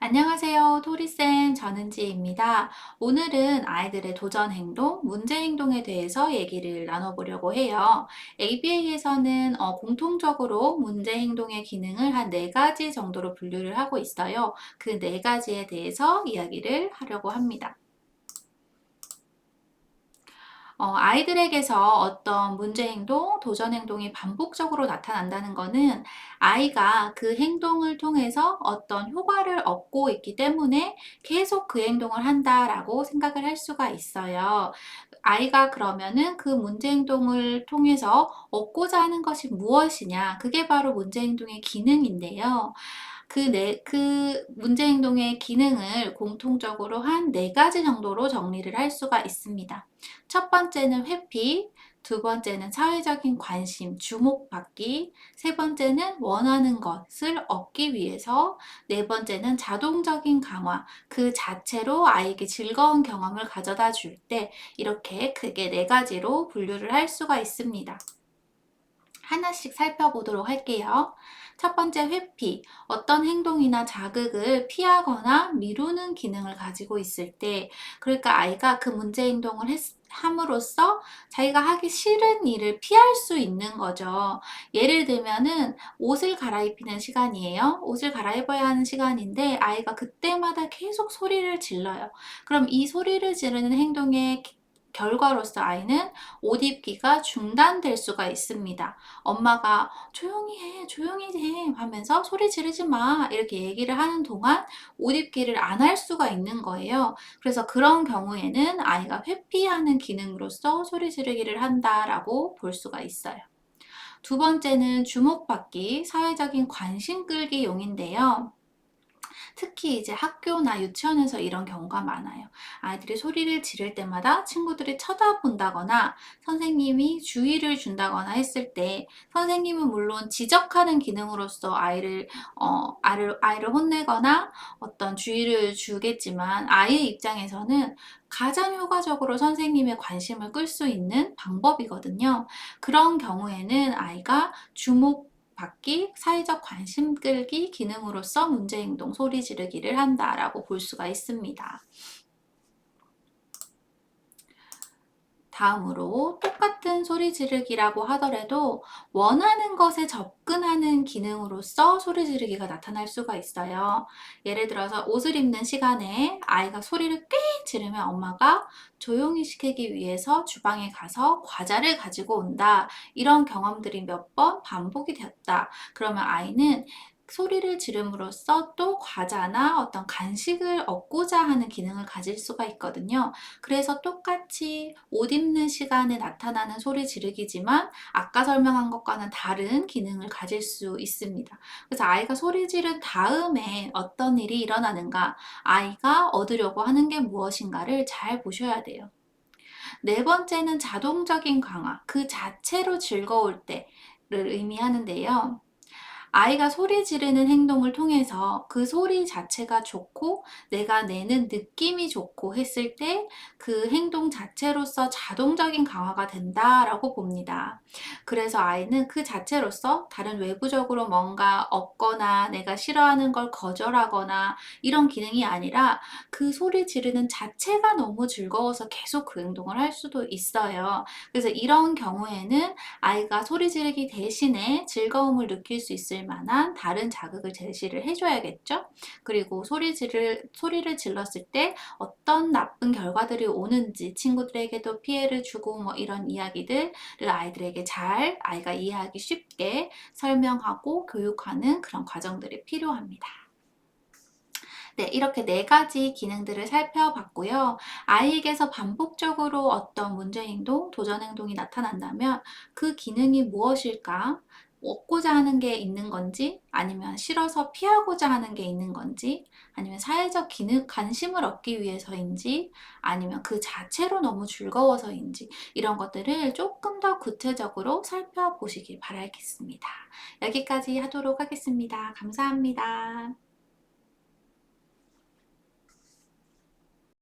안녕하세요. 토리쌤 전은지입니다. 오늘은 아이들의 도전 행동, 문제 행동에 대해서 얘기를 나눠보려고 해요. ABA에서는 공통적으로 문제 행동의 기능을 한 네 가지 정도로 분류를 하고 있어요. 그 네 가지에 대해서 이야기를 하려고 합니다. 아이들에게서 어떤 문제 행동, 도전 행동이 반복적으로 나타난다는 것은 아이가 그 행동을 통해서 어떤 효과를 얻고 있기 때문에 계속 그 행동을 한다라고 생각을 할 수가 있어요. 아이가 그러면은 그 문제 행동을 통해서 얻고자 하는 것이 무엇이냐? 그게 바로 문제 행동의 기능인데요. 그 문제 행동의 기능을 공통적으로 한 네 가지 정도로 정리를 할 수가 있습니다. 첫 번째는 회피, 두 번째는 사회적인 관심, 주목받기, 세 번째는 원하는 것을 얻기 위해서, 네 번째는 자동적인 강화, 그 자체로 아이에게 즐거운 경험을 가져다 줄 때, 이렇게 크게 네 가지로 분류를 할 수가 있습니다. 하나씩 살펴보도록 할게요. 첫 번째 회피, 어떤 행동이나 자극을 피하거나 미루는 기능을 가지고 있을 때, 그러니까 아이가 그 문제 행동을 함으로써 자기가 하기 싫은 일을 피할 수 있는 거죠. 예를 들면은 옷을 갈아입히는 시간이에요. 옷을 갈아입어야 하는 시간인데 아이가 그때마다 계속 소리를 질러요. 그럼 이 소리를 지르는 행동의 결과로서 아이는 옷 입기가 중단될 수가 있습니다. 엄마가 조용히 해, 조용히 해 하면서 소리 지르지 마 이렇게 얘기를 하는 동안 옷 입기를 안 할 수가 있는 거예요. 그래서 그런 경우에는 아이가 회피하는 기능으로서 소리 지르기를 한다라고 볼 수가 있어요. 두 번째는 주목받기, 사회적인 관심 끌기 용인데요. 특히 이제 학교나 유치원에서 이런 경우가 많아요. 아이들이 소리를 지를 때마다 친구들이 쳐다본다거나 선생님이 주의를 준다거나 했을 때 선생님은 물론 지적하는 기능으로서 아이를 혼내거나 어떤 주의를 주겠지만 아이의 입장에서는 가장 효과적으로 선생님의 관심을 끌 수 있는 방법이거든요. 그런 경우에는 아이가 받기, 사회적 관심 끌기 기능으로서 문제 행동, 소리 지르기를 한다라고 볼 수가 있습니다. 다음으로 똑같은 소리 지르기라고 하더라도 원하는 것에 접근하는 기능으로서 소리 지르기가 나타날 수가 있어요. 예를 들어서 옷을 입는 시간에 아이가 소리를 꽤 지르면 엄마가 조용히 시키기 위해서 주방에 가서 과자를 가지고 온다. 이런 경험들이 몇 번 반복이 되었다. 그러면 아이는 소리를 지름으로써 또 과자나 어떤 간식을 얻고자 하는 기능을 가질 수가 있거든요. 그래서 똑같이 옷 입는 시간에 나타나는 소리 지르기지만 아까 설명한 것과는 다른 기능을 가질 수 있습니다. 그래서 아이가 소리 지른 다음에 어떤 일이 일어나는가, 아이가 얻으려고 하는 게 무엇인가를 잘 보셔야 돼요. 네 번째는 자동적인 강화, 그 자체로 즐거울 때를 의미하는데요. 아이가 소리 지르는 행동을 통해서 그 소리 자체가 좋고 내가 내는 느낌이 좋고 했을 때 그 행동 자체로서 자동적인 강화가 된다라고 봅니다. 그래서 아이는 그 자체로서 다른 외부적으로 뭔가 얻거나 내가 싫어하는 걸 거절하거나 이런 기능이 아니라 그 소리 지르는 자체가 너무 즐거워서 계속 그 행동을 할 수도 있어요. 그래서 이런 경우에는 아이가 소리 지르기 대신에 즐거움을 느낄 수 있을 만한 다른 자극을 제시를 해줘야겠죠. 그리고 소리를 질렀을 때 어떤 나쁜 결과들이 오는지 친구들에게도 피해를 주고 뭐 이런 이야기들을 아이들에게 잘 아이가 이해하기 쉽게 설명하고 교육하는 그런 과정들이 필요합니다. 네, 이렇게 네 가지 기능들을 살펴봤고요. 아이에게서 반복적으로 어떤 문제 행동, 도전 행동이 나타난다면 그 기능이 무엇일까? 얻고자 하는 게 있는 건지, 아니면 싫어서 피하고자 하는 게 있는 건지, 아니면 사회적 관심을 얻기 위해서인지, 아니면 그 자체로 너무 즐거워서인지, 이런 것들을 조금 더 구체적으로 살펴보시길 바라겠습니다. 여기까지 하도록 하겠습니다. 감사합니다.